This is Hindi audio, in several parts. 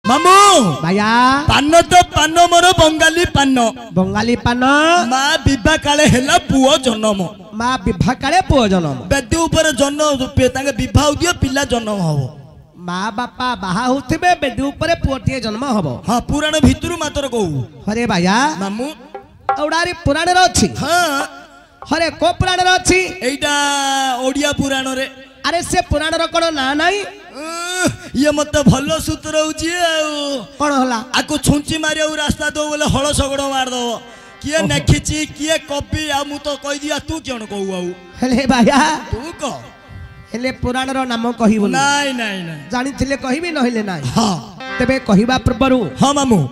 मामू भाया पान तो पान मोर बंगाली पान माँ विवाह काले हेला पुओ जन्म माँ विवाह काले पुओ जन्म बेदी ऊपर जन्म विवाह दियो पिला जन्म हबो माँ बापा बाहा होथिबे बेदी ऊपर पुओटिए जन्म हबो हां पुराण भितरु मातर कहू अरे भाया मामू औडारी पुराण रे अछि हां अरे को पुराण रे अछि एइटा ओडिया पुराण रे अरे से पुराण रो कोन ना नाही ये मत भलो सूत्र होची कोन होला आको छुंची मारिया रास्ता दो बोले हळ सगड़ मार दो किए नखिची किए कॉपी आ मु तो कहि दिया तू केन कहू आउ हेले भाया तू कह हेले पुराण रो नाम कहिबो नाही नाही नाही जानि थिले कहिबी नहिले नाही हां तबे कहिबा पूर्वरु हां मामू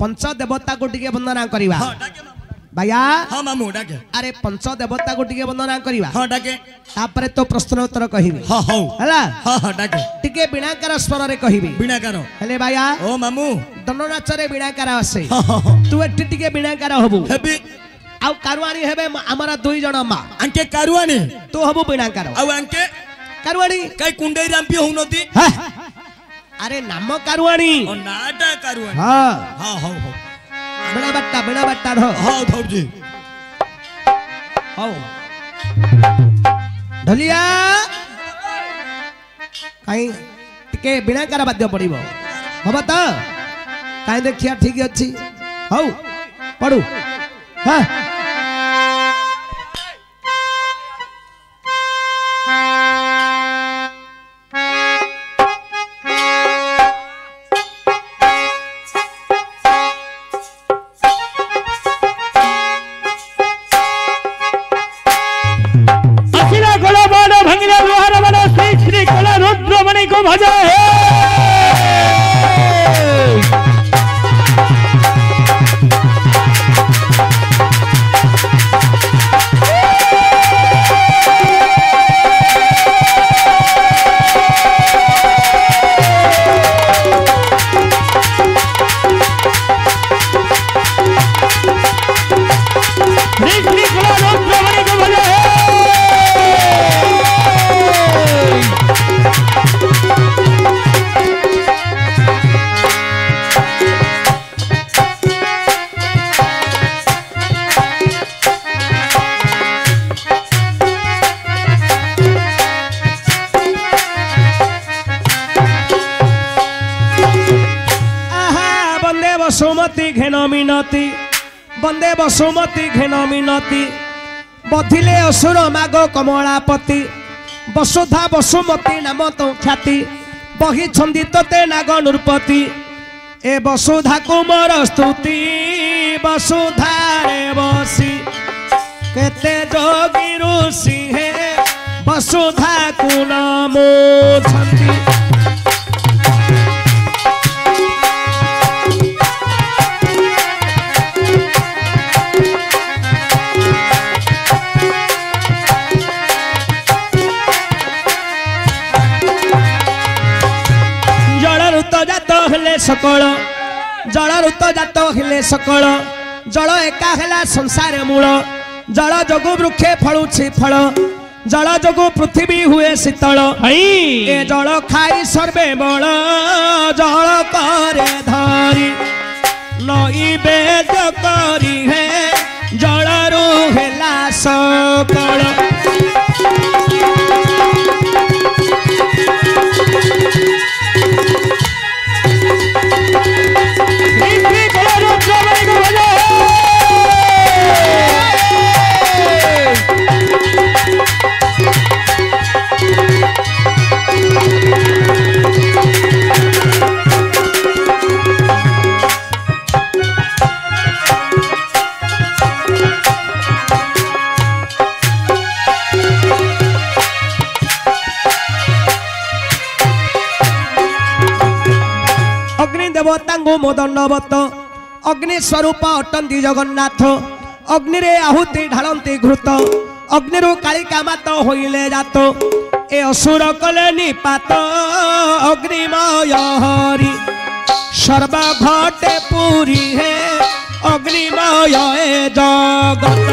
पंच देवता को टिके वंदना करिवा हां डाके भाया हां मामू डाके अरे पंच देवता को टिके वंदना करिवा हां डाके तापरे तो प्रश्न उत्तर कहिबी हां हो हला हां हां डाके टिके बिनाकार स्वर रे कहिबी बिनाकार हेले भाया ओ मामू दंडनाच रे बिनाकार आसे हां हां तू एठी टिके बिनाकार हबु हेबी आउ कारुआणी हेबे हमरा दुई जण मा अंके कारुआनी तू हबु बिनाकार आ अंके कारुआणी काई कुंडई रांपी होनती अरे नाम कारुआणी ओ नाटा कारुआनी हां हां हो हो बिना बट्टा धो हां धौजी हां ढलिया काई टिके बिनाकार बाद्य पड़िबो हबो त काई देखिया ठीक अछि हौ पडू हां भजा है बसुमती घेन मिनती बंदे बसुमती घेन मिनती बधिले असुर माग कमलापति वसुधा बसुमती नाम तो ख्याति बही छंदी ते नाग नृपति ए वसुधा कुमार स्तुति वसुधा रे बसी केते जोगी ऋषि हे वसुधा को नाम छंदी सकल जल ऋत जात हेले सकल जल एका हेला संसार मूल जल जोगु वृक्षे फलुछि फल जल जोगु पृथ्वी हुए शीतल ए जल खाई सर्वे बल जल करे धरी नई बेद करी है जल रु हेला सकल देवतांगु मोदंडवत अग्नि स्वरूप अटंती जगन्नाथ अग्नि रे आहुति ढालंती घृत अग्निरु कालिका मात होइले जात ए असुर कले निपात अग्निमय हरि सर्व घटे पूरी है अग्निमय ए जगत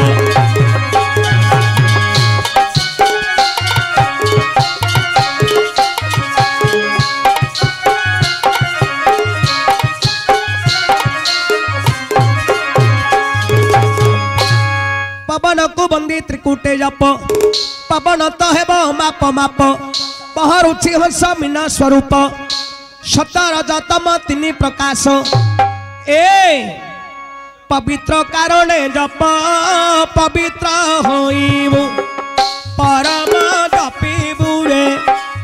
बंदी त्रिकुटे जप पवन तो हेब माप माप पहरुछि हंस मीना स्वरूप सतर जतम तिनि प्रकाश ए पवित्र कारणे जप पवित्र होइबु परम जपिबु रे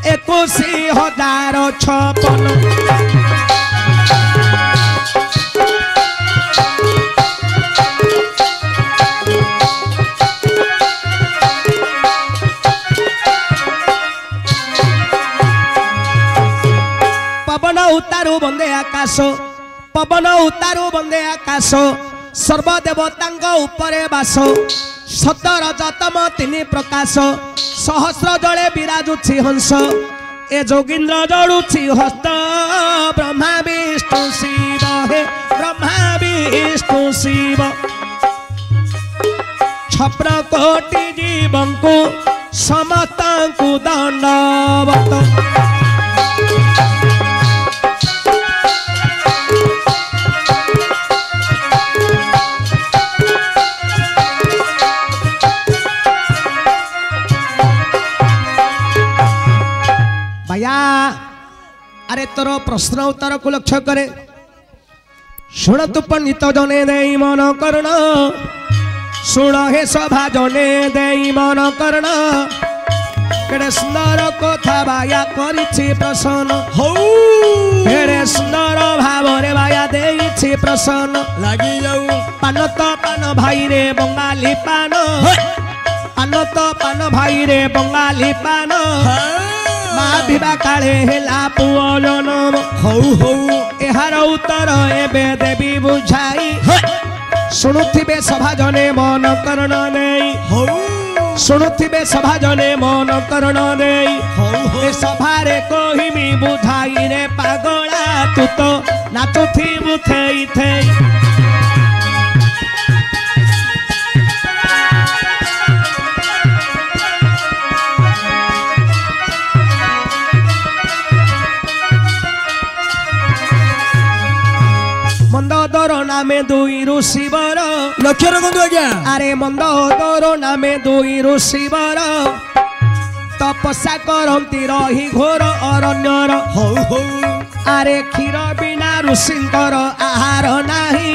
21,056 पवन उतारू बंदे आकाश पवन उतारू बंदे आकाश सर्वदेवतांग उपरे वास सतर जतम तिनि प्रकाश सहस्र जले विराजुछि हंस ए जोगिंद्र जड़ुछि हस्त ब्रह्मा विष्णु शिव हे ब्रह्मा विष्णु शिव क्षप्र कोटि जीवंकु समस्तंकु दंडवत अरे तोर प्रश्न उत्तर को लक्ष्य करे शुण तु पंडित जने दे मन कर्ण शुण हे सभा जने दे मन कर्ण केड़े सुंदर कथा बाया करिछि प्रसन्न हो केड़े सुंदर भाव रे बाया देइछि प्रसन्न लागी जाऊ पान तो पान भाई रे बंगाली पान पान तो पान भाई रे बंगाली पान माँ विवाह काले हेला पुओ जनम हौ हौ एहार उत्तर एबे देवी बुझाई शुणुथिबे सभा जने मन कर्ण नहीं हौ शुणुथिबे सभा जने मन कर्ण नहीं हौ हौ ए सभारे कहिमी बुझाई रे पागला तू तो नाचुथिबु थेई थेई मंदोदर नामे दुई ऋषिवर लक्ष्य रखु आज्ञा अरे मंदोदर नामे दुई ऋषिवर तपस्या करती रही घोर अरण्यर हौ हौ अरे क्षीर बिना ऋषिंकर आहार नाही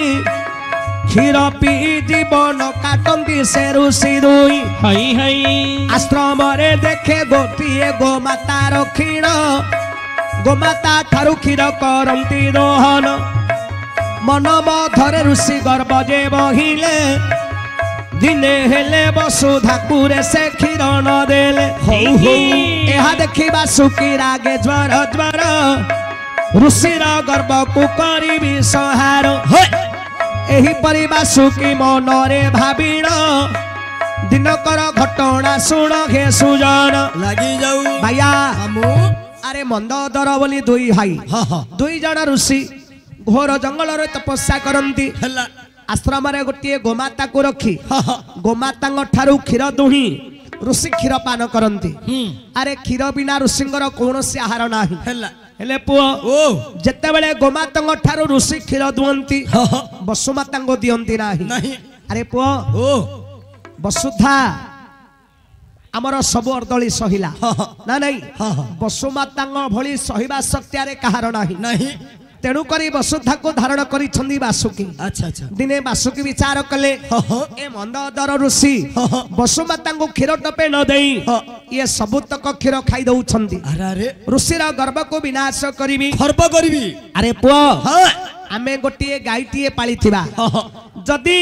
क्षीर पी जीवन काटती से ऋषि दुई हई हई आश्रम रे देखे गोटिए गोमाता क्षीण गोमाता ठारू क्षीर करती दोहन मन मधरे ऋषि गर्भ जे बहिले दिने हेले वसुधा कुरे से क्षीर न देले एहा देखी वासुकी रागे ज्वर ज्वर ऋषिर गर्भ को करिबी संहार एही परि वासुकी मनरे भाबिण दिनकर घटना शुण हे सुजन लागी जाऊ भाइया हमु अरे मंदोदर बोली दुई भाई दुई जन ऋषि घोर जंगल रे तपस्या करती हला आश्रम रे गोटे गोमाता को रखी गोमाता ठारू क्षीर दुही ऋषि क्षीर पान करती अरे क्षीर बिना ऋषिंगर कौन से आहार नाही हला हेले पुओ ओ जेते बेले गोमाता ठारू ऋषि क्षीर दुहंती वसुमाता को दियंती नाही नहीं अरे पुओ ओ वसुधा आमर सब अर्दली सहिला ना नहीं वसुमाता भली सहिबा शक्ति कहार नाही नहीं तेणु करी वसुधा को धारण करी वासुकी अच्छा अच्छा दिने वासुकी विचार कले ए मंदोदर ऋषि वसुमाता को क्षीर टपे न देई ये सबुतक क्षीर खाई दउछंती अरे अरे ऋषिर गर्भ को विनाश करिबी खर्प करबी अरे पुओ हां आमे गोटिए गाईटिए पालिथिबा जदी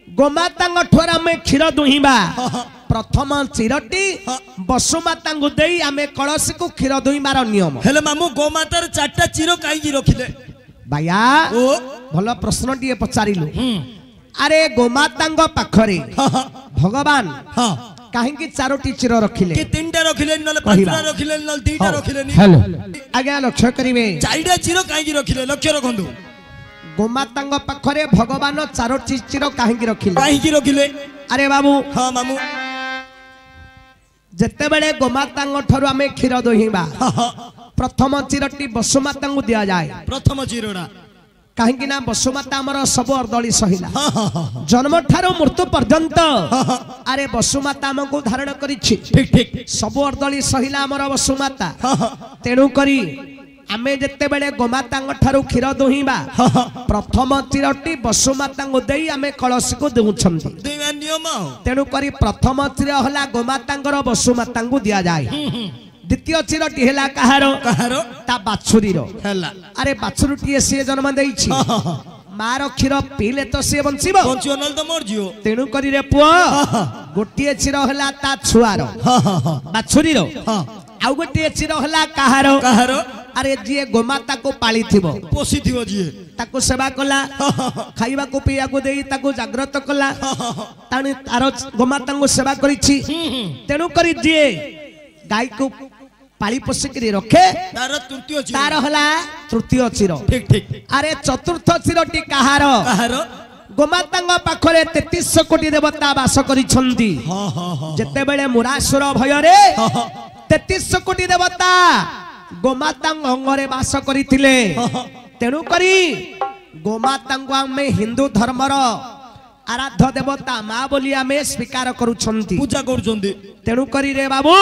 गोमाता ठोर आमे क्षीर दुहिबा प्रथम चिरटी वसुमाता को देई आमे कलसी को क्षीर दुहिबार नियम हेले मामू गोमातार चारटा चिरो काई रखिले भाइया ओ भल प्रश्न टिए पचारिलु अरे गोमाता पाखरे भगवान कहीं चारोटी चिर रखिले कि तीनटा रखिले नले पांचटा रखिले नले दीटा रखिले हेलो आगे लक्ष्य करिवे चारटा चिरो काई रखिले लक्ष्य रखंदु गोमाता पाखरे भगवान चारोटी चिर कहीं रखिले काई रखिले अरे बाबू हां मामू जेते बेले गोमाता ठरु आमे क्षीर दोहिबा प्रथम चिरटी वसुमाता को दिया जाए प्रथम चिरोडा କାହିଁକି ନା ବସୁମାତା ଆମର ସବୁ ଅର୍ଦ୍ଦଳି ସହିଲା ଜନ୍ମ ଠାରୁ ମୃତ୍ୟୁ ପର୍ଯ୍ୟନ୍ତ ଆରେ ବସୁମାତା ଆମକୁ ଧାରଣ କରିଛି ଠିକ ଠିକ ସବୁ ଅର୍ଦ୍ଦଳି ସହିଲା ଆମର ବସୁମାତା ତେଣୁ କରି ଆମେ ଯେତେବେଳେ ଗୋମାତାଙ୍କ ଠାରୁ କ୍ଷୀର ଦୁହିଁବା ପ୍ରଥମ କ୍ଷୀରଟି ବସୁମାତାଙ୍କୁ ଦେଇ ଆମେ କଳସୀକୁ ଦେଉଛନ୍ତି ଦୁଇମା ନିୟମ ତେଣୁ କରି ପ୍ରଥମ କ୍ଷୀର ହେଲା ଗୋମାତାଙ୍କର ବସୁମାତାଙ୍କୁ ଦିଆଯାଏ ଦ୍ୱିତୀୟ କ୍ଷୀରଟି ହେଲା କାହାର କାହାର ତା ବାଛୁରୀର ହେଲା ଆରେ ବାଛୁରୀଟିଏ ସିଏ ଜନ୍ମ ଦେଇଛି ମାର କ୍ଷୀର ପିଇଲେ ତ ସିଏ ବଞ୍ଚିବ ବଞ୍ଚିବ ନହେଲେ ତ ମରିଯିବ ତେଣୁ କରି ରେ ପୁଅ ଗୋଟିଏ କ୍ଷୀର ହେଲା ତା ଛୁଆର ବାଛୁରୀର ଆଉ ଗୋଟିଏ କ୍ଷୀର ହେଲା କାହାର କାହାର ଆରେ ଯିଏ ଗୋମାତାକୁ ପାଳିଥିବ ପୋଷିଥିବ ଯିଏ ତାକୁ ସେବା କଲା ଖାଇବାକୁ ପିଇବାକୁ ଦେଇ ତାକୁ ଜାଗ୍ରତ କଲା ତାର ଗୋମାତାଙ୍କୁ ସେବା କରିଛି ତେଣୁ କରି ଯିଏ ଗାଈକୁ ପାଳି ପୋଷିକିରି ରଖେ ତାର ତୃତୀୟ ଚିର ତାର ହେଲା ତୃତୀୟ କ୍ଷୀର ଠିକ ଠିକ ଆରେ ଚତୁର୍ଥ କ୍ଷୀରଟି କାହାର କାହାର ଗୋମାତାଙ୍କ ପାଖରେ 33 କୋଟି ଦେବତା ବାସ କରିଛନ୍ତି ଯେତେବେଳେ ମୁରାସୁର ଭୟରେ 33 କୋଟି ଦେବତା ଗୋମାତାଙ୍କ ଅଙ୍ଗରେ ବାସ କରିଥିଲେ ତେଣୁ କରି ଗୋମାତାଙ୍କୁ ଆମେ ହିନ୍ଦୁ ଧର୍ମର ଆରାଧ୍ୟ ଦେବତା ମା ବୋଲି ଆମେ ସ୍ୱୀକାର କରୁଛନ୍ତି ପୂଜା କରୁଛନ୍ତି ତେଣୁ କରି ରେ ବାବୁ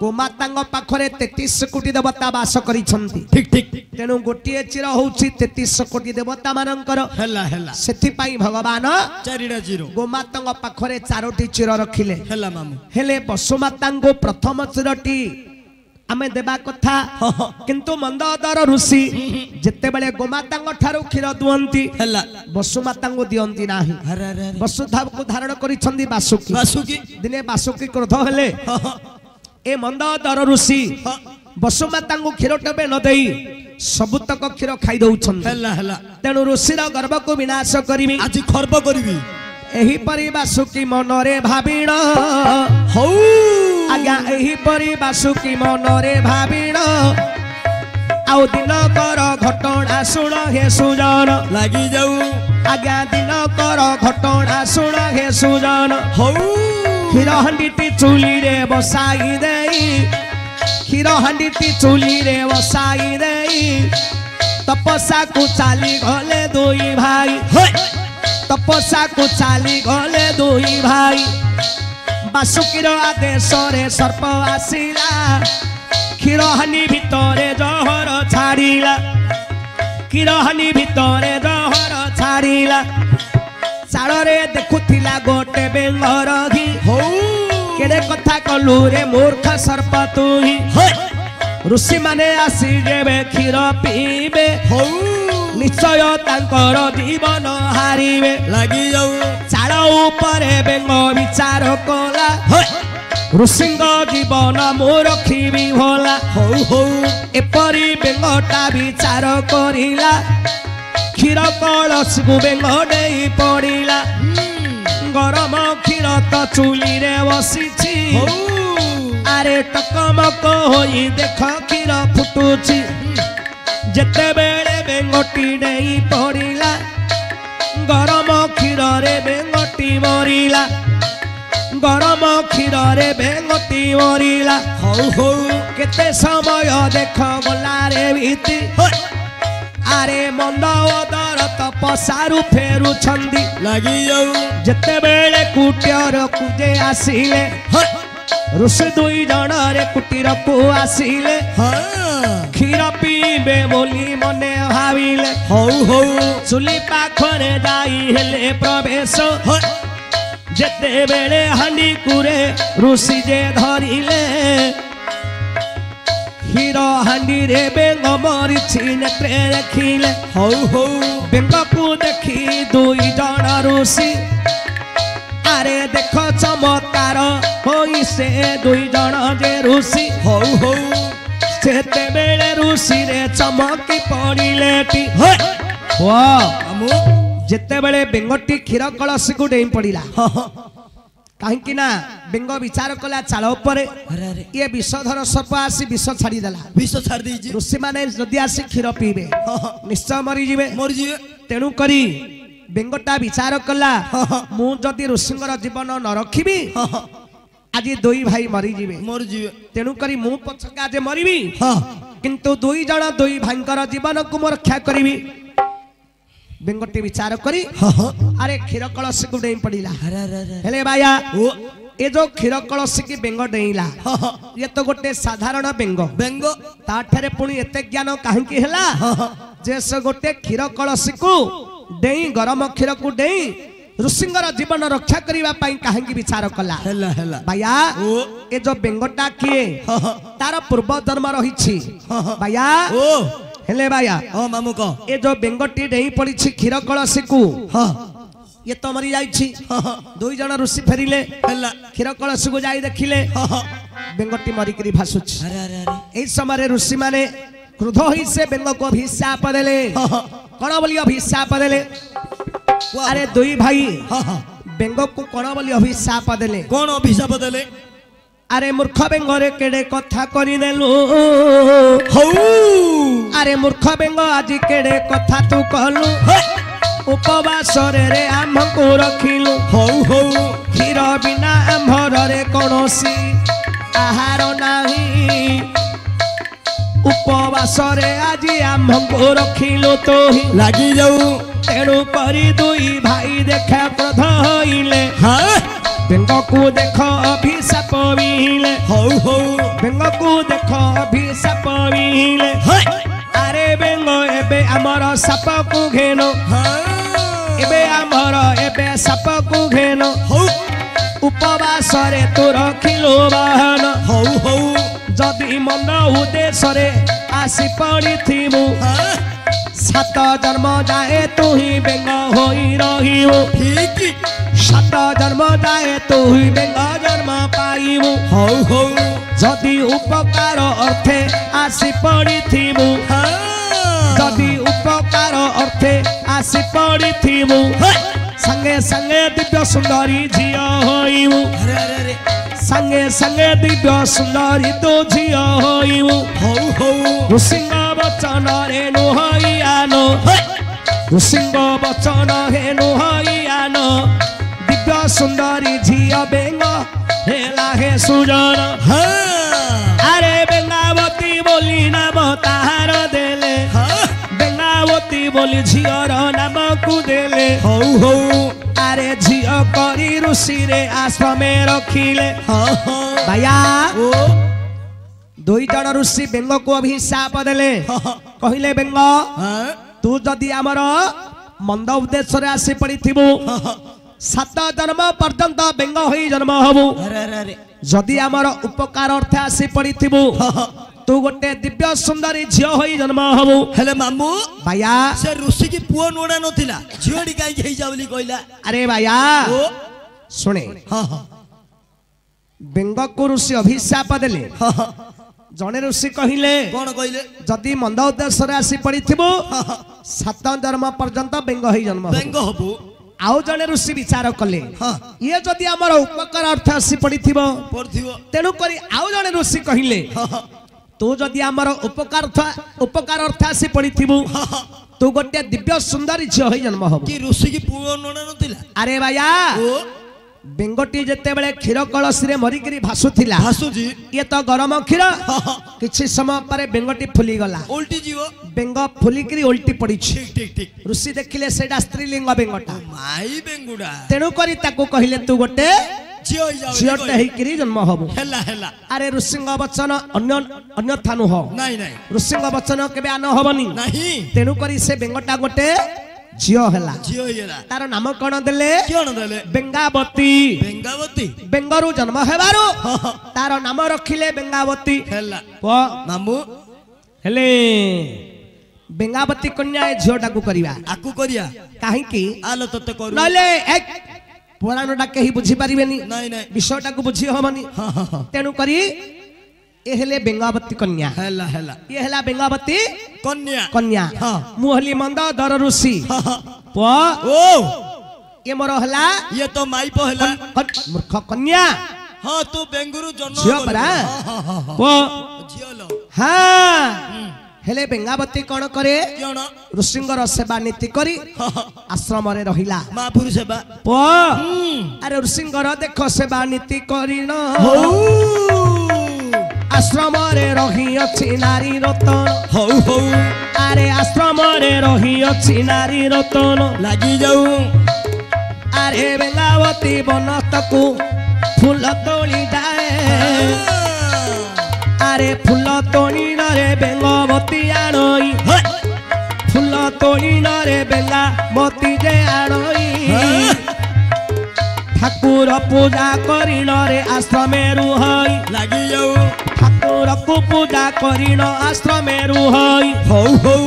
ଗୋମାତାଙ୍କ ପାଖରେ 33 କୋଟି ଦେବତା ବାସ କରିଛନ୍ତି ଠିକ ଠିକ ତେଣୁ ଗୋଟିଏ ଚିର ହଉଛି 33 କୋଟି ଦେବତା ମାନଙ୍କର ହେଲା ହେଲା ସେଥିପାଇଁ ଭଗବାନ ଚାରିଟା ଚିର ଗୋମାତାଙ୍କ ପାଖରେ 4ଟି ଚିର ରଖିଲେ ହେଲା ମାମୁ ହେଲେ ବସୁମାତାଙ୍କୁ ପ୍ରଥମ ଚିରଟି ଆମେ ଦେବା କଥା କିନ୍ତୁ ମନ୍ଦୋଦର ଋଷି ଯେତେବେଳେ ଗୋମାତାଙ୍କ ଠାରୁ କ୍ଷୀର ଦୁଅନ୍ତି ହେଲା ବସୁମାତାଙ୍କୁ ଦିଅନ୍ତି ନାହିଁ ଆରେ ଆରେ ଆରେ ବସୁଧାକୁ ଧାରଣ କରିଛନ୍ତି ବାସୁକି ବାସୁକି ଦିନେ ବାସୁକି କ୍ରୋଧ ହେଲେ ଏ ମନ୍ଦୋଦର ଋଷି ବସୁମାତାଙ୍କୁ କ୍ଷୀର ଟବେ ନ ଦେଇ ସବୁତକ କ୍ଷୀର ଖାଇ ଦଉଛନ୍ତି ହେଲା ହେଲା ତେଣୁ ଋଷିର ଗର୍ଭକୁ ବିନାଶ କରିବି ଆଜି ଖର୍ବ କରିବି ଏହିପରି ବାସୁକି ମନରେ ଭାବିଣ ହଉ ଆଜ୍ଞା ଏହିପରି ବାସୁକି ମନରେ ଭାବିଣ ଆଉ ଦିନକର ଘଟଣା ଶୁଣ ହେ ସୁଜନ ଲାଗି ଯାଉ ଆଜ୍ଞା ଦିନକର ଘଟଣା ଶୁଣ ହେ ସୁଜନ ହଉ କ୍ଷୀର ହାଣ୍ଡିଟି ଚୁଲିରେ ବସାଇ ଦେଇ କ୍ଷୀର ହାଣ୍ଡିଟି ଚୁଲିରେ ବସାଇ ଦେଇ ତପସ୍ୟାକୁ ଚାଲି ଗଲେ ଦୁଇ ଭାଇ ତପସ୍ୟାକୁ ଚାଲି ଗଲେ ଦୁଇ ଭାଇ ବାସୁକିର ଆଦେଶରେ ସର୍ପ ଆସିଲା କ୍ଷୀରହାନି ଭିତରେ ଜହର ଛାଡ଼ିଲା କ୍ଷୀରହାନି ଭିତରେ ଜହର ଛାଡ଼ିଲା ଚାଳରେ ଦେଖୁଥିଲା ଗୋଟେ ବେଙ୍ଗର ଘି ହଉ କେଡ଼େ କଥା କଲୁ ରେ ମୂର୍ଖ ସର୍ପ ତୁହି ଋଷି ମାନେ ଆସି ଯେବେ କ୍ଷୀର ପିଇବେ ହଉ ନିଶ୍ଚୟ ତାଙ୍କର ଜୀବନ ହାରିବେ ଲାଗି ଯାଉ ଚାଳ ଉପରେ ବେଙ୍ଗ ବିଚାର କଲା ଋଷିଙ୍କ ଜୀବନ ମୁଁ ରଖିବି ଭଲା ହଉ ହଉ ଏପରି ବେଙ୍ଗଟା ବିଚାର କରିଲା କ୍ଷୀର କଳସକୁ ବେଙ୍ଗ ଡେଇ ପଡ଼ିଲା ଗରମ କ୍ଷୀର ତ ଚୁଲିରେ ବସିଛି ଆରେ ଟକମକ ହୋଇ ଦେଖ କ୍ଷୀର ଫୁଟୁଛି ଯେତେବେଳେ ବେଙ୍ଗଟି ଡେଇ ପଡ଼ିଲା ଗରମ କ୍ଷୀରରେ ବେଙ୍ଗଟି ମରିଲା ଗରମ କ୍ଷୀରରେ ବେଙ୍ଗଟି ମରିଲା ହଉ ହଉ କେତେ ସମୟ ଦେଖ ଗଲାରେ ବିତି ଆରେ ମନ୍ଦୋଦର ତପସ୍ୟାରୁ ଫେରୁଛନ୍ତି ଲାଗି ଯାଉ ଯେତେବେଳେ କୁଟୀରକୁ ଯେ ଆସିଲେ ଋଷି ଦୁଇ ଜଣରେ କୁଟୀରକୁ ଆସିଲେ କ୍ଷୀର ପିଇବେ ବୋଲି ମନେ ଭାବିଲେ ହଉ ହଉ ଚୁଲି ପାଖରେ ଯାଇ ହେଲେ ପ୍ରବେଶ ଯେତେବେଳେ ହାଣ୍ଡିକୁରେ ଋଷି ଯେ ଧରିଲେ କ୍ଷୀର ହାଣ୍ଡିରେ ବେଙ୍ଗ ମରିଛି ନେତ୍ରେ ଦେଖିଲେ ହଉ ହଉ ବେଙ୍ଗକୁ ଦେଖି ଦୁଇ ଜଣ ଋଷି ଆରେ ଦେଖ ଚମତ୍କାର ହୋଇ ସେ ଦୁଇ ଜଣ ଯେ ଋଷି ହଉ ହଉ ସେତେବେଳେ ଋଷିରେ ଚମକି ପଡ଼ିଲେ ଯେତେବେଳେ ବେଙ୍ଗଟି କ୍ଷୀର କଳସୀକୁ ଡେଇଁ ପଡ଼ିଲା କାହିଁକି ନା ବେଙ୍ଗ ବିଚାର କଲା ଚାଳ ଉପରେ ଇଏ ବିଷଧର ସର୍ପ ଆସି ବିଷ ଛାଡ଼ିଦେଲା ବିଷ ଛାଡ଼ି ଦେଇଛି ଋଷି ମାନେ ଯଦି ଆସି କ୍ଷୀର ପିଇବେ ନିଶ୍ଚୟ ମରିଯିବେ ମରିଯିବେ ତେଣୁ କରି ବେଙ୍ଗଟା ବିଚାର କଲା ମୁଁ ଯଦି ଋଷିଙ୍କର ଜୀବନ ନ ରଖିବି ଆଜି ଦୁଇ ଭାଇ ମରିଯିବେ ମରିଯିବେ ତେଣୁ କରି ମୁଁ ପଛକେ ଆଜି ମରିବି କିନ୍ତୁ ଦୁଇ ଜଣ ଦୁଇ ଭାଇଙ୍କର ଜୀବନକୁ ମୁଁ ରକ୍ଷା କରିବି ବେଙ୍ଗଟି ବିଚାର କରି ଆରେ କ୍ଷୀର କଳସୀକୁ ଡେଇଁ ପଡ଼ିଲା। अरे अरे अरे ହେଲେ ବାୟା ओ ଏ ଯୋଉ କ୍ଷୀର କଳସୀକି ବେଙ୍ଗ ଡେଇଁଲା ଇଏ ତ ଗୋଟେ ସାଧାରଣ ବେଙ୍ଗ बेंगो ତାଠାରେ ପୁଣି ଏତେ ଜ୍ଞାନ କାହିଁକି ହେଲା ଯେ ସେ ଗୋଟେ କ୍ଷୀର କଳସୀକୁ ଡେଇଁ ଗରମ କ୍ଷୀରକୁ ଡେଇଁ ଋଷିଙ୍କର ଜୀବନ ରକ୍ଷା କରିବା ପାଇଁ କାହିଁକି ବିଚାର କଲା। हेला हेला ବାୟା ओ ଏ ଯୋଉ ବେଙ୍ଗଟା କିଏ ତାର ପୂର୍ବ ଜନ୍ମ ରହିଛି ବାୟା। ओ ହେଲେ ବାୟା ओ मामू को ଏ ଯୋଉ ବେଙ୍ଗଟି ଡେଇଁ ପଡ଼ିଛି କ୍ଷୀର କଳସୀକୁ हाँ ଇଏ ତ ମରି ଯାଇଛି। ଦୁଇ ଜଣ ଋଷି ଫେରିଲେ हेला କ୍ଷୀର କଳସୀକୁ ଯାଇ ଦେଖିଲେ ବେଙ୍ଗଟି ମରିକିରି ଭାସୁଛି। अरे अरे अरे এই সমୟରେ ଋଷି ମାନେ କ୍ରୋଧ ହୋଇ ସେ ବେଙ୍ଗକୁ ଅଭିଶାପ ଦେଲେ। କଣ ବୋଲି ଅଭିଶାପ ଦେଲେ? ଆରେ ଦୁଇ ଭାଇ ବେଙ୍ଗକୁ କଣ ବୋଲି ଅଭିଶାପ ଦେଲେ? कौन अभिशाप देले ଆରେ ମୂର୍ଖ ବେଙ୍ଗରେ କେଡେ କଥା କରିଦେଲୁ। हौ ଆରେ ମୂର୍ଖ ବେଙ୍ଗ ଆଜି କେଡେ କଥା ତୁ କଲୁ। ଉପବାସରେ ରେ ଆମକୁ ରଖିଲୁ। हौ हौ କ୍ଷୀର ବିନା ଆମ୍ଭରରେ କୌଣସି ଆହାର ନାହିଁ। ଉପବାସରେ ଆଜି ଆମକୁ ରଖିଲୁ ତୁ ହିଁ। लागी जाऊ ତେଣୁ କରି ଦୁଇ ଭାଇ ଦେଖା କ୍ରୋଧ ହୋଇଲେ। हाँ ବେଙ୍ଗକୁ ଦେଖ ଅଭିଶାପ ବିହିଲେ। हौ हौ ବେଙ୍ଗକୁ ଦେଖ ଅଭିଶାପ ବିହିଲେ। हाय ଆରେ ବେଙ୍ଗ ଏବେ ଆମର ସାପକୁ ଘେନ। हाँ ଏବେ ଆମର ଏବେ ସାପକୁ ଘେନ। हौ ଉପବାସରେ ତୁ ରଖିଲୁ ବାହନ। हौ हौ ଯଦି ମନ ଉଦ୍ଦେଶ୍ୟରେ ଆସି ପଡ଼ିଥିବୁ हाँ 7 ଜନ୍ମ ଯାଏ ତୁ ହିଁ ବେଙ୍ଗ ହୋଇ ରହିବୁ। ठीक 7 ଜନ୍ମ ଯାଏ ତୁ ହିଁ ବେଙ୍ଗ ଜନ୍ମ ପାଇବୁ। हौ हौ ଯଦି ଉପକାର ଅର୍ଥେ ଆସି ପଡ଼ିଥିବୁ हाँ ଯଦି ଉପକାର ଅର୍ଥେ ଆସି ପଡ଼ିଥିବୁ हाय ସାଙ୍ଗେ ସାଙ୍ଗେ ଦିବ୍ୟ ସୁନ୍ଦରୀ ଝିଅ ହୋଇବୁ। अरे अरे अरे ସାଙ୍ଗେ ସାଙ୍ଗେ ଦିବ୍ୟ ସୁନ୍ଦରୀ ତୁ ଝିଅ ହୋଇବୁ। हौ हौ ଋଷିଙ୍କ ବଚନରେ ନୁହଇଆନ हाय ଋଷିଙ୍କ ବଚନ ହେ ନୁହଇଆନ ଦିବ୍ୟ ସୁନ୍ଦରୀ ଝିଅ ବେଙ୍ଗ ହେଲା ହେ ସୁଜନ। हाँ ଆରେ ବେଙ୍ଗାବତୀ ବୋଲି ନାମ ତାହାର ଦେଲେ। हाँ ବେଙ୍ଗାବତୀ ବୋଲି ଝିଅର ନାମକୁ ଦେଲେ। हौ हौ ଆରେ ଝିଅ କରି ଋଷିରେ ଆଶ୍ରମେ ରଖିଲେ। हाँ हाँ ବାୟା ओ ଦୁଇ ଜଣ ଋଷି ବେଙ୍ଗକୁ ଅଭିଶାପ ଦେଲେ। କହିଲେ ବେଙ୍ଗ हाँ ତୁ ଯଦି ଆମର ମନ୍ଦ ଉଦ୍ଦେଶ୍ୟରେ ଆସି ପଡ଼ିଥିବୁ 7 ଜନ୍ମ ପର୍ଯ୍ୟନ୍ତ ବେଙ୍ଗ ହୋଇ ଜନ୍ମ ହବୁ। अरे अरे अरे ଯଦି ଆମର ଉପକାର ଅର୍ଥେ ଆସି ପଡ଼ିଥିବୁ ତୁ ଗୋଟେ ଦିବ୍ୟ ସୁନ୍ଦରୀ ଝିଅ ହୋଇ ଜନ୍ମ ହବୁ। हेले मामू ବାୟା से ऋषि की पुओ नोड़ा नथिला झियोडी काई हेई जा बोली कहला ଆରେ ବାୟା ओ ଶୁଣେ हाँ हाँ ବେଙ୍ଗକୁ ଋଷି ଅଭିଶାପ ଦେଲେ। हाँ ଜଣେ ଋଷି କହିଲେ कौन कहले ଯଦି ମନ୍ଦ ଉଦ୍ଦେଶ୍ୟରେ ଆସି ପଡ଼ିଥିବୁ 7 ଜନ୍ମ ପର୍ଯ୍ୟନ୍ତ ବେଙ୍ଗ ହୋଇ ଜନ୍ମ ହବୁ। बेंगो हबु ଆଉ ଜଣେ ଋଷି ବିଚାର କଲେ हाँ ଇଏ ଯଦି ଆମର ଉପକାର ଅର୍ଥ ଆସି ପଡ଼ିଥିବ पड़थिवो ତେଣୁ କରି ଆଉ ଜଣେ ଋଷି କହିଲେ हाँ ତୁ ଯଦି ଆମର ଉପକାର ଅର୍ଥ ଆସି ପଡ଼ିଥିବୁ ତୁ ଗୋଟେ ଦିବ୍ୟ ସୁନ୍ଦରୀ ଝିଅ ହୋଇ ଜନ୍ମ ହବୁ। कि ऋषि की पुओ नोड़ा नथिला ଆରେ ବାୟା ओ ବେଙ୍ଗଟି ଯେତେବେଳେ କ୍ଷୀର କଳସୀରେ ମରିକିରି ଭାସୁଥିଲା भासुजी ଇଏ ତ ଗରମ କ୍ଷୀର କିଛି ସମୟ ପରେ ବେଙ୍ଗଟି ଫୁଲିଗଲା। उल्टी जीवो ବେଙ୍ଗ ଫୁଲିକିରି ଓଲଟି ପଡ଼ିଛି। ठीक ठीक ठीक ଋଷି ଦେଖିଲେ ସେଇଟା ସ୍ତ୍ରୀଲିଙ୍ଗ ବେଙ୍ଗଟା। माई बेंगुडा ତେଣୁ କରି ତାକୁ କହିଲେ ତୁ ଗୋଟେ झियो ही जाओ ଝିଅଟେ ହେଇକିରି ଜନ୍ମ ହବୁ। हेला हेला ଆରେ ଋଷିଙ୍କ ବଚନ ଅନ୍ୟଥା ନୁହଁ। नहीं नहीं ଋଷିଙ୍କ ବଚନ କେବେ ଆନ ହବନି। नहीं ତେଣୁ କରି ସେ ବେଙ୍ଗଟା ଗୋଟେ ଝିଅ ହେଲା। झियो ही हेला ତାର ନାମ କଣ ଦେଲେ? क्यों न देले ବେଙ୍ଗାବତୀ। बेंगावती ବେଙ୍ଗରୁ ଜନ୍ମ ହେବାରୁ ତାର ନାମ ରଖିଲେ ବେଙ୍ଗାବତୀ। हेला ପୁଅ मामू ହେଲେ ବେଙ୍ଗାବତୀ କନ୍ୟା ଏ ଝିଅଟାକୁ କରିବା आकु करिया କାହିଁକି? आलो तते करू ନହେଲେ ପୁରାଣଟା କେହି ବୁଝିପାରିବେନି, नहीं नहीं ବିଷୟଟାକୁ ବୁଝି ହବନି। हाँ हाँ हाँ ତେଣୁ କରି ଏ ହେଲେ ବେଙ୍ଗାବତୀ କନ୍ୟା। हेला हेला ଇଏ ହେଲା ବେଙ୍ଗାବତୀ कन्या କନ୍ୟା। हाँ ମୁଁ ହେଲି ମନ୍ଦ ଦର ଋଷି। हाँ हाँ ପୁଅ ओ ଇଏ ମୋର ହେଲା ये तो माई पो हेला ମୂର୍ଖ କନ୍ୟା। हाँ तू बेंगुरु जन्म झियो कलु। परा। हाँ हाँ हाँ हाँ ପୁଅ झियो लो ହଁ ହେଲେ ବେଙ୍ଗାବତୀ କଣ କରେ? क्यों न ଋଷିଙ୍କର ସେବା ନୀତି କରି हाँ हाँ ଆଶ୍ରମରେ ରହିଲା। महापुरुष सेवा ପୁଅ ଆରେ ଋଷିଙ୍କର ଦେଖ ସେବା ନୀତି କରିନ ହଉ ଆଶ୍ରମରେ ରହିଅଛି ନାରୀ ରତନ। ହଉ ହଉ আরে আশ্রমরে রহি অছি নারী রতন লাগি যাও আরে বেঙ্গাবতী বনস্তকু ফুল তোলি যায় আরে ফুল তোলি নরে বেঙ্গবতী আনই ফুল তোলি নরে বেঙ্গাবতী যে আনই ঠাকুর পূজা করিন রে আশ্রমে রুহই লাগি যাও ঠাকুর কু পূজা করিন আশ্রমে রুহই হৌ হৌ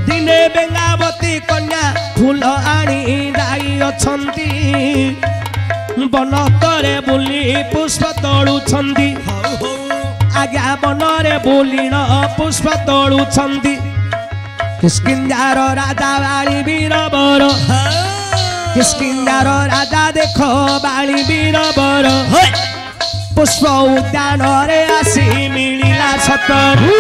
দিনে বেঙ্গাবতী কন্যা ফুল আনি যাই অছন্তি বনতরে বুলি পুষ্প ତୋଳୁଛନ୍ତି ହଉ ହଉ ଆଜ୍ଞା ବନରେ ବୁଲିଣ ପୁଷ୍ପ ତୋଳୁଛନ୍ତି କିସ୍କିନ୍ଧାର ରାଜା ବାଳି ବୀରବର କିସ୍କିନ୍ଧାର ରାଜା ଦେଖ ବାଳି ବୀରବର ପୁଷ୍ପ ଉଦ୍ୟାନରେ ଆସି ମିଳିଲା ସତରୁ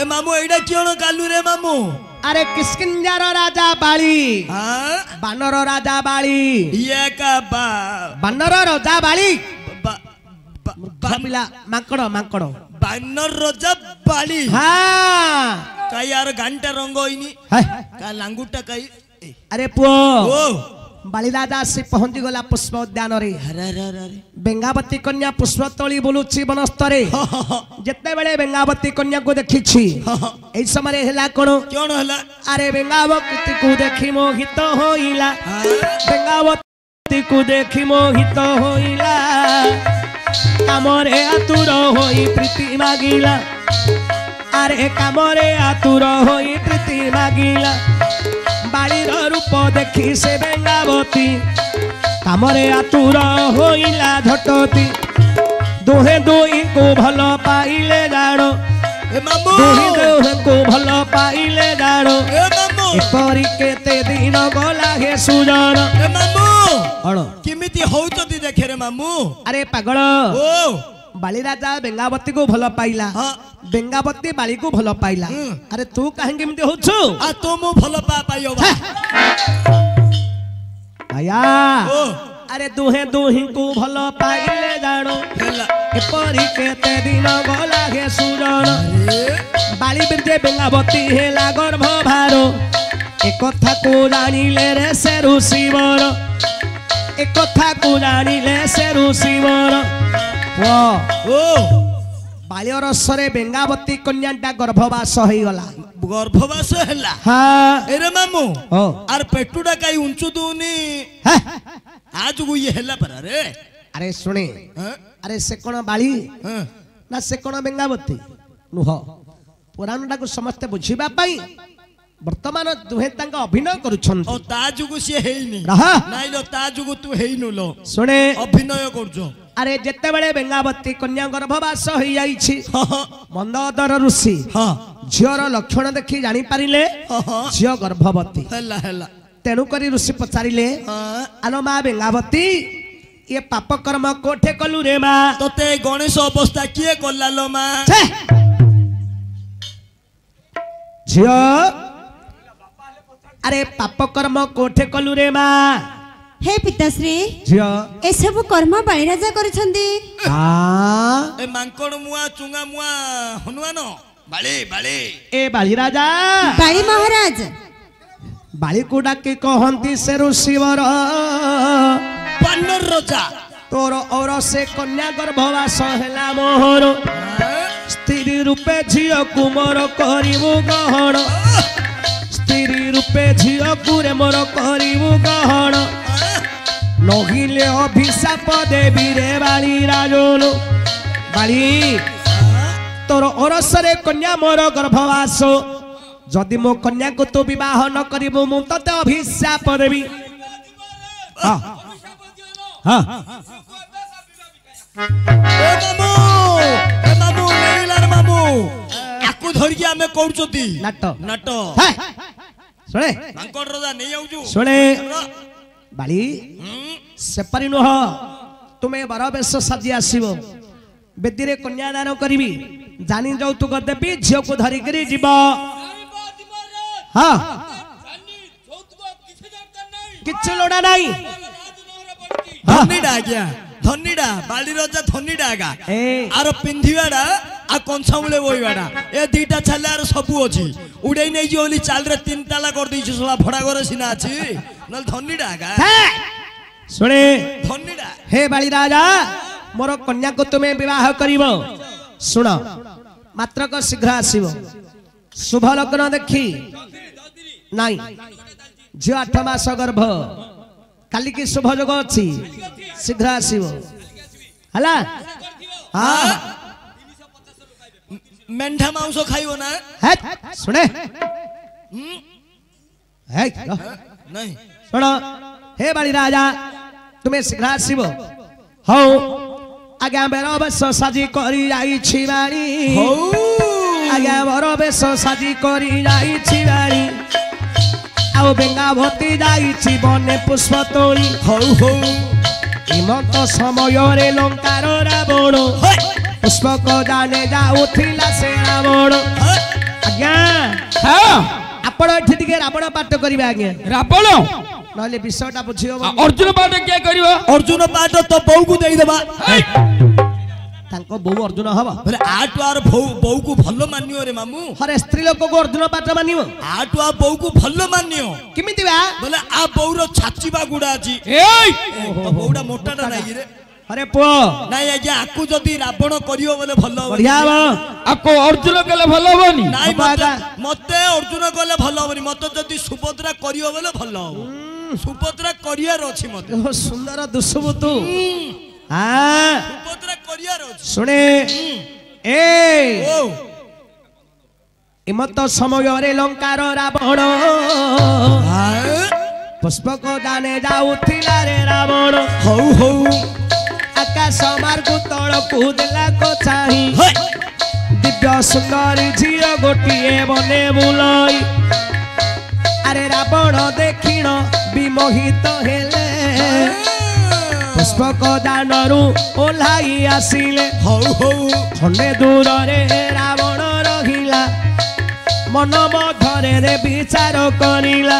ए मामू एडा क्यों कालू रे मामू अरे किस्किंजार राजा बाली हाँ बानर राजा बाली ये का बानर राजा बाली बा मिला मांकड़ो मांकड़ो बानर रजा बाली हाँ का यार घंटा रंग होइनी का लांगुटा काई अरे पुओ ओ बाली राजा से पहुंची गला पुष्प उद्यान रे अरे अरे अरे बेंगावती कन्या पुष्प तोली बोलुची बनस्तरे जेते बेले बेंगावती कन्या को देखिछि एई समय हेला कोन क्यों हला अरे बेंगावती को देखि मोहित होइला बेंगावती को देखि मोहित होइला कामरे आतुर होई प्रीति मागिला अरे कामरे आतुर होई प्रीति मागिला बालीर रूप देखि से बेंगावती कामरे आतुर होइला झटती दुहे दुई को भल पाइले जानो ए मामू दुहे दुहे को भल पाइले जानो ए मामू एपरी केते दिन गला हे सुजन ए मामू अण किमिति होउचती देखे रे मामू अरे पागल ओ बाली राजा बेंगावती को भल पाइला हाँ बेंगावती बाली को भल पाइला अरे तू काहे केमती होछु आ तो मु भल पा पाइयो बा आया ओ अरे दुहे दुही को भल पाइले जानो हेला एपरी केते दिन गला हे सुजन अरे बाली बिरजे बेंगावती हेला गर्भ भारो एक कथा को जानिले रे से ऋषिवर एक कथा को जानिले से ऋषिवर ओ बाल्यर रसरे बेंगावती कन्याटा गर्भवास हो गला गर्भवास हेला हाँ एरे मामू ओ आर पेटुडा काई उंचु दूनी आज को ये हेला पर अरे अरे सुने हाँ अरे से कोन बाली हाँ ना से कोन बेंगावती नुह पुराणटा को समस्त बुझिबा पाई वर्तमान दुहे तांग अभिनय करूछन ओ ताजुगु से हेइनी रहा नाइ लो ताजुगु तू हेइनु लो सुने अभिनय करजो अरे जेते बेले बेंगावती कन्या गर्भवास हो जाईछि हाँ मंदोदर ऋषि हाँ झियर लक्षण देखि जानि पारिले हाँ झिय गर्भवती हेला हेला तेणु करी ऋषि पचारिले हाँ आलो मां बेंगावती ये पाप कर्म कोठे कलु रे मां तोते गणेश अवस्था किए करला लो मां छे झिय अरे पाप कर्म कोठे कलु रे मां हे पिताश्री झिय ए सब कर्म बाळीराजा करछन्ती आ ए मांकड़ मुआ चुंगा मुआ हनुमान बाले बाले ए बाली राजा बाळी महाराज बाली को डाके कहंती से ऋषिवर बानर रजा तोर और से कन्या गर्भवास हेला मोहर स्त्री रूपे झियो कुमर करिबु गहण स्त्री रूपे झियो कुरे मोर करिबु गहण नहिले अभिशाप देवी रे बाली राजोलो बाली तोर ओरसरे कन्या मोर गर्भवास जदि मो कन्या को तो विवाह न करिबु मु तते अभिशाप देवी हां हां ए मामू नेइलार मामू आकु धरि हमें करछती नाट नाट हे सुने मांकड़ रजा नहीं आउजु सुने बाली सेपरी नुह तुम्हें बर बेश साजी आसब बेदी रे कन्यादान करी जानी यौतुक देवी झील को धरिकी जीव हाँ किच्छ लोड़ा नहीं धनीडा आज्ञा धनीडा बाली रजा धनीडा आगा आरो पिंधिवाडा आ कंसामुले बोइवाडा ए दीटा छाले आरो सबु अछि उडै नै जे ओली चाल रे तीन ताला कर दैछ सोला भडा घर सिना अछि नल धनीडा आगा सुने धनीडा हे बाली राजा मोर कन्या को तुम्हें विवाह करिवो सुन मात्र को शीघ्र आसीबो शुभ लग्न देखी नहीं झियो 8 मास गर्भ काली की शुभ जोग अछि शीघ्र आसीबो हला हां मेंढा मांस खाइबो ना है सुने है नहीं सुन हे बाली राजा तुम्हें शीघ्र आसीबो हो आज्ञा बेर बेश साजी करी जाई छिबाड़ी हो आज्ञा बेर बेश साजी करी जाई छिबाड़ी आउ बेंगावती जाई बने पुष्प तोली हो हो हिमंत समय रे लंकार रावण पुष्पक जाने जाउथिला से रावण आज्ञा हाँ आपण एठी टिके रावण पाठ करिवे आज्ञा रावण नले विषयटा बुझियो अर्जुन पाठ क्या करियो अर्जुन पाठ तो बौ को देई देबा तांको बहु अर्जुन हवा बोले आटु आर बौ को भल्लो मानियो रे मामू हरे स्त्री लोक को अर्जुन पाठ मानियो आटु आ बौ को भल्लो मानियो किमिति बा बोले आ बौर छाचिबा गुडा अछि एई तो बौडा मोटाटा नाही रे अरे पुओ नाही आज्ञा आकु जदी रावण करियो बोले भल्लो बढ़िया बा आको अर्जुन कले भलो होबनी नाही बागा। मते अर्जुन कहले भल्लो होबनी मते जदी सुभद्रा करियो बोले भल्लो हो सुभद्रा करियर अछि मते ओ सुंदर दुसबु तू हां सुभद्रा करियर अछि सुने ए ओ इमत समय रे लंकार रावण हां पुष्पक जाने जाउथिला रे रावण हो हो आकाश मार्ग तल कूदला को चाही हे दिव्य सुंदर झियो गोटिए बने बुलाई अरे रावण देखिण विमोहित हेले पुष्पक दानरू ओल्हाई आसिले हो हो खंडे दूर रे रावण रहिला मन मधरे रे विचार करिला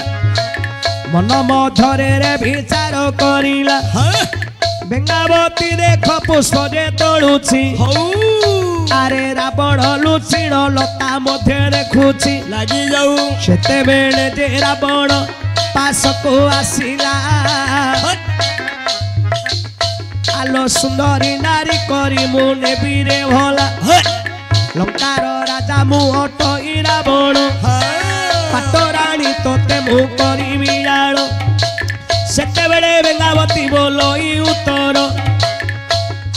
मन मधरे रे विचार करिला हां बेंगावती देख पुष्प जे तोड़ुछि हो अरे रावण लुचिण लता मध्य देखुछि लागि जाऊ सेते बेले जे रावण पास को आसिला आलो सुंदरी नारी करी मुने बीरे भला हे लंकार राजा मु हटई रावण हां पाटराणी तोते मु करी बिराण सेते बेले बेंगावती बोलई उत्तर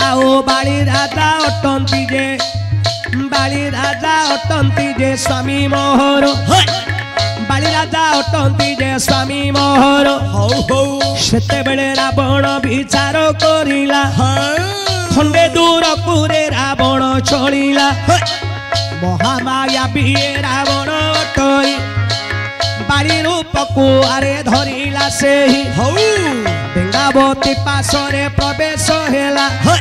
आओ बाली राजा अटंती जे बाली राजा अटंती जे स्वामी मोहर हे बाली राजा अटंती जे स्वामी मोहर हो हो सेते बेले रावण विचार करिला हां खंडे दूर पुरे रावण चलिला हे महामाया बिए रावण अटई बाली रूप को आरे धरिला सेही हो बेंगावती पासरे प्रवेश हेला हे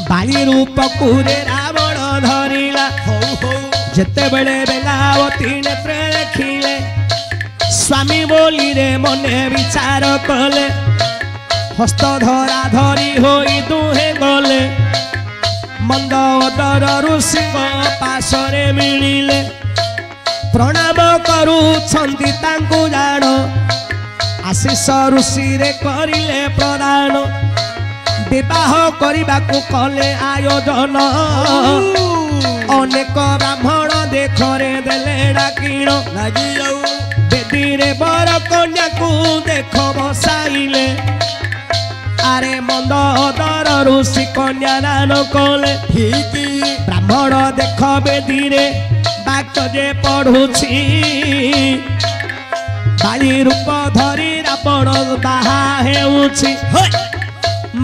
बाली रूप कुरे रावण धरिला हो हो जेते बेले बेंगावती नेत्रे देखिले स्वामी बोली रे मने विचार कले हस्त धरा धरी होई दुहे गले मंदोदर ऋषि पासरे मिलिले प्रणाम करू छंदी तांकु जाण आशीष ऋषि रे करिले प्रदान विवाह करबाकू कले आयोजन अनेक ब्राह्मण देखरे देले डाकिण लागि जाऊ बेदी रे बर कन्या को देख बसाइले अरे मंदोदर ऋषि कन्या दान कले हिकी ब्राह्मण देख बेदी रे बाक जे पढ़ुछि बाली रूप धरी रावण बाहा हेउछि हे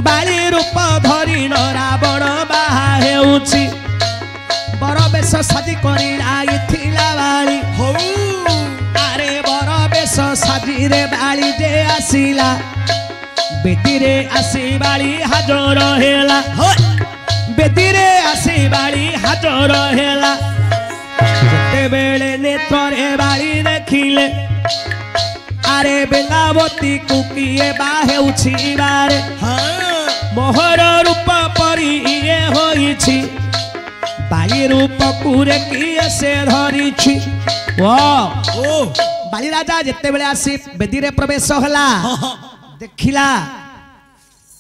बाली रूप धरी रावण बाहा हेउछि बर बेश साजी करी आइथिला बाली हो अरे बर बेश साजी रे बाली जे आसिला बेदी रे आसी बाली हाजर हेला हे बेदी रे आसी बाली हाजर हेला ଯେତେବେଳେ ନେତ୍ରରେ ବାଳି ଦେଖିଲେ ଆରେ ବେଙ୍ଗାବତୀ କୁ କିଏ ବା ହେଉଛି ବାରେ ମୋହର ରୂପ ପରି ଇଏ ହୋଇଛି ବାଳି ରୂପକୁ ରେ କିଏ ସେ ଧରିଛି ଓ ବାଳି ରାଜା ଯେତେବେଳେ ଆସି ବେଦୀରେ ପ୍ରବେଶ ହେଲା ଦେଖିଲା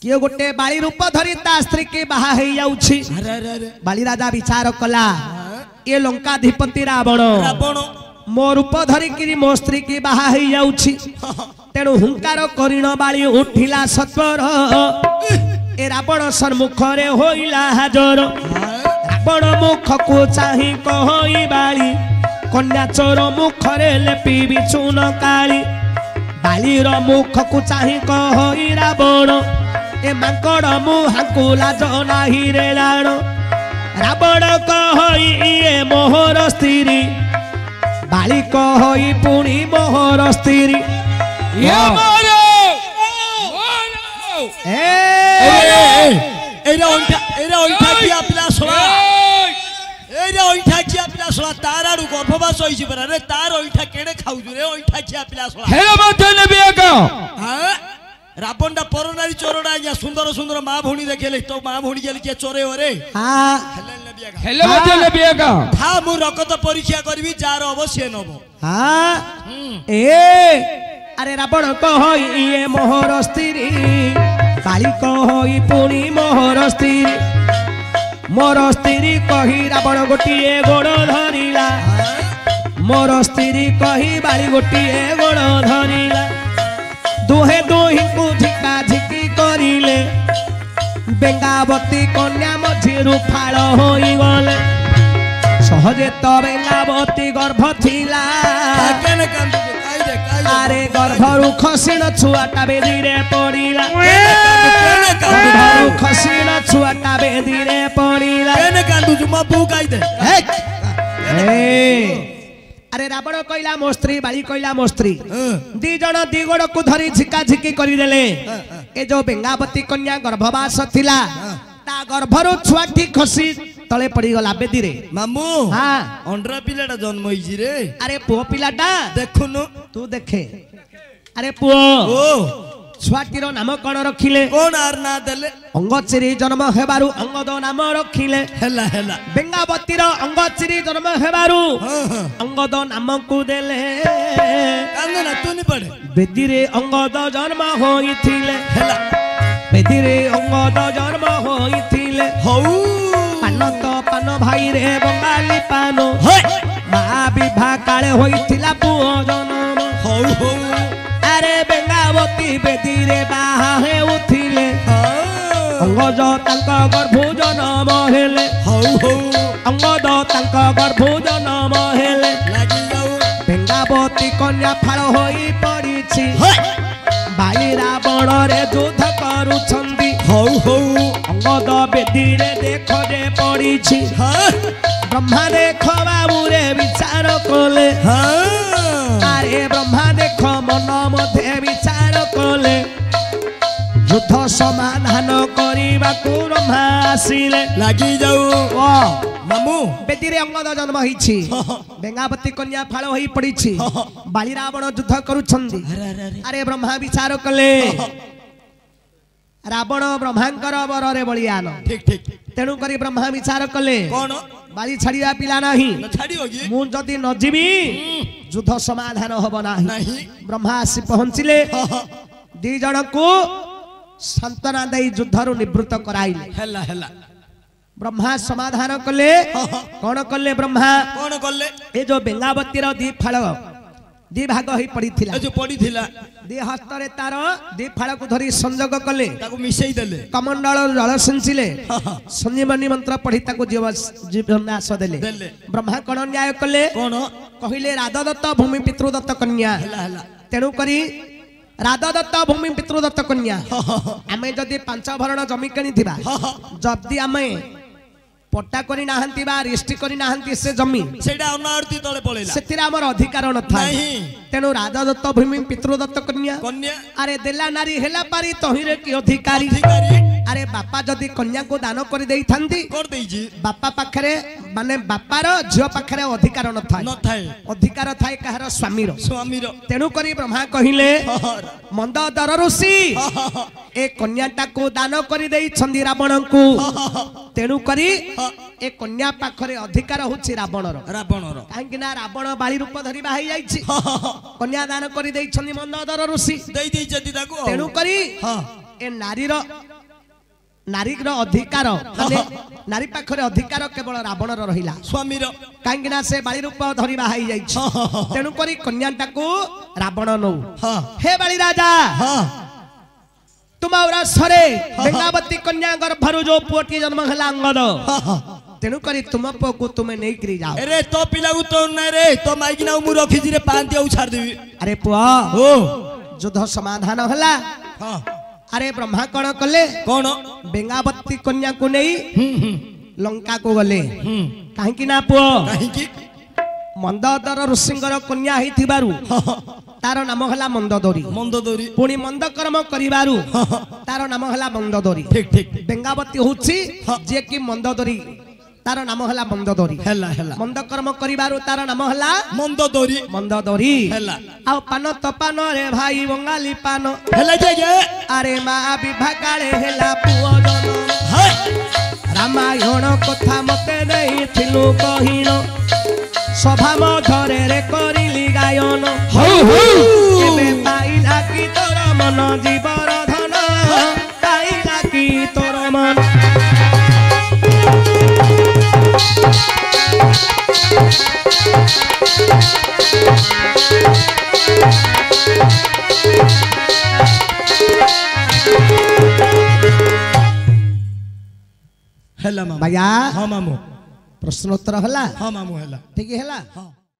କିଏ ଗୋଟେ ବାଳି ରୂପ ଧରି ତା ସ୍ତ୍ରୀ କି ବାହା ହେଇ ଯାଉଛି ବାଳି ରାଜା ବିଚାର କଲା ଏ ଲଙ୍କାଧିପତି ରାବଣ ମୋ ରୂପ ଧରିକିରି ମୋ ସ୍ତ୍ରୀ କି ବାହା ହେଇ ଯାଉଛି ତେଣୁ ହୁଙ୍କାର କରିଣ ବାଳି ଉଠିଲା ସତ୍ୱର ଏ ରାବଣ ସମ୍ମୁଖରେ ହୋଇଲା ହାଜର ରାବଣ ମୁଖକୁ ଚାହିଁ କହି ବାଳି କନ୍ୟା ଚୋର ମୁଖରେ ଲେପିବି ଚୂନ କାଳି ବାଳିର ମୁଖକୁ ଚାହିଁ କହି ରାବଣ ଏ ମାଙ୍କଡ ମୁହାଁକୁ ଲାଜ ନାହିଁ ରେ ରାଣ ରାବଣ କହି ଇଏ ମୋହର ସ୍ତ୍ରୀ ବାଳି କହି ପୁଣି ମୋହର ସ୍ତ୍ରୀ तार आड़ू गर्भवास होइछि परा रे तार ओइठा केड़े खाउजु रे ओइठा खिया पिला सोला हे मते नेबी एक हां रावणडा परनारी चोरडा या सुंदर सुंदर मां भौणी देखेले तो मां भौणी गेल के चोरे ओरे हां हेले मते नेबी एक हां मु रक्त परीक्षा करबी जार अवश्य नबो हां ए अरे रावण कहि ये मोहर स्त्री बाली कहि पुनी मोहर स्त्री मोर स्त्री कही रावण गोटिए गोड़ धरिला मोर स्त्री कही बाली गोटिए गोड़ धरिला दुहे दुही को झिका झिकी करिले बेंगावती कन्या मझिरु फाड़ होई गले सहजे तो बेंगावती गर्भ थिला अरे गर्भरु खसिन छुआटा बेदीरे पड़िला गर्भरु खसिन छुआटा बेदीरे पड़िला केने कांदु जुमा बु गाई दे अरे रावण कहला मो स्त्री बाली कहला मो स्त्री दी जण दी गोड़ को धरी झिका झिकी करि देले ए जो बेंगावती कन्या गर्भवास थिला ता गर्भरु छुआटी खसी तले पड़ी गला बेदीरे मामू हां अंडरा पिलाटा जन्म होइछि रे अरे पुओ पिलाटा देखुनु तू देखे अरे पुओ ओ छुआटीर नाम कोन रखिले कोन आर ना देले अंगचिरी जन्म हेबारु अंगद नाम रखिले हेला हेला बेंगावतीर अंगचिरी जन्म हेबारु अंगद नाम को देले कांदे ना तू नि पड़े बेदीरे अंगद जन्म होइथिले हेला बेदीरे अंगद जन्म होइथिले हौ पान तो पान भाई रे बंगाली पानो हे मा विवाह काले होइथिला पुओ जन्म हौ हौ अरे बेंगावती बेदीरे बाहा हेउथिले अंगद तांका गर्भो जन्म हेले हौ हौ अंगद तांका गर्भो जन्म हेले लागि जाऊ बेंगावती कन्या फाड़ होई पड़िछि हे बाली रावण रे युद्ध करूछंदी हौ हौ अंगद बेदीरे देख जे पड़िछि हां ब्रह्मा देख बाबू रे विचार कले हां अरे ब्रह्मा देख मन मध्य विचार कले युद्ध समाधान करबा को ब्रह्मा आसिले लागि जाऊ ओ मामू बेदीरे अंगद जन्म होइछि बेंगावती कन्या फाड़ होई पड़िछि बाली रावण युद्ध करूछंदी अरे ब्रह्मा विचार कले रावण ब्रह्मांकर बररे बलियान ठीक ठीक तेणु करी ब्रह्मा विचार कले कोन बाली छाड़िया पिला नहीं न छाड़ी होगी मु जदि न जीवी युद्ध समाधान हब नाही नहीं ब्रह्मा आसी पहुंचिले दी जण को सांत्वना दई युद्धरु निवृत्त कराइले हेला हेला ब्रह्मा समाधान कले कौन कले ब्रह्मा कोन करले ए जो बेंगावती रो दी फाड़ दी भाग होई पड़ीथिला ए जो पड़ीथिला दी हस्तरे तार दी फाड़ को धरी संयोग कले ताको मिसेई देले कमंडल जल सिंचिले संजीवनी मंत्र पढ़ी ताको जीवनाश देले देले ब्रह्मा कौन न्याय कले कोन कहिले राधदत्त भूमि पितृदत्त कन्या हेला हेला तेणु करी राधदत्त भूमि पितृदत्त कन्या आमे जदि 5 भरण जमी किनी थिबा जदि आमे पट्टा करी नाहंती बा रिष्टि करी नाहंती से जमी सेडा अनारती तळे पळेला सेतिरा हमर अधिकार न था नहीं तेणु राधदत्त भूमि पितृदत्त कन्या कन्या अरे देला नारी हेला पारी तहिरे की अधिकारी अधिकारी अरे बापा जदि कन्या को दान कर देई थांती कर देइजी बापा पाखरे माने बापार झियो पाखरे अधिकार न थाए नथाए अधिकार थाए कहार स्वामीर स्वामीर तेणु करी ब्रह्मा कहिले मंदोदर ऋषि ए कन्याटा को दान करि देई छंदी रावण को तेणु करी ए कन्या पाखरे अधिकार होछि रावणर रावणर काहेकि ना रावण बाली रूप धरि बाही जाईछि कन्या दान करि देई छंदी मंदोदर ऋषि देई देई जति ताको तेणु करी ए नारीर अधिकार माने नारी पाखरे अधिकार केवल रावणर रहिला स्वामीर काहेकि ना से बाली रूप धरि बाही जाईछि तेणु करी कन्याटा को रावण नौ हे बाली राजा तुमरा सरे बेंगावती कन्या गर्भरु जो पुटी जन्म हला अंगद तेणु करी तुम पो को तुमे नै करी जाओ अरे तो पिला को तो नै रे तो माइक ना मु रखि रे पांती आउ छाड़ देबी अरे पुआ ओ युद्ध समाधान हला अरे ब्रह्मा कोन कले कोन बेंगावती कन्या को नै लंका को गले काहे कि ना पुआ काहे कि मंदोदर ऋषिंगर कन्या हिथिबारु तार नाम हला मंदोदरी मंदोदरी पुणी मंद कर्म करिबारु तार नाम हला मंदोदरी ठीक ठीक बेंगावती होछि जे कि मंदोदरी तार नाम हला मंदोदरी हैला हैला मंद कर्म करिबारु तार नाम हला मंदोदरी हैला आ पान तो पान रे भाई बंगाली पान हैला जे अरे मां विभागाले हैला पुओ जन हाय रामायण कथा मते देई थिलु कहिनो सभा मधरे रे करिली गायन केबे पाइला की तोर मन जीवर धन पाइला की तोर मन हैला मामा भैया हां मामू प्रश्नोत्तर हला हां मामू हैला ठीक है हला हां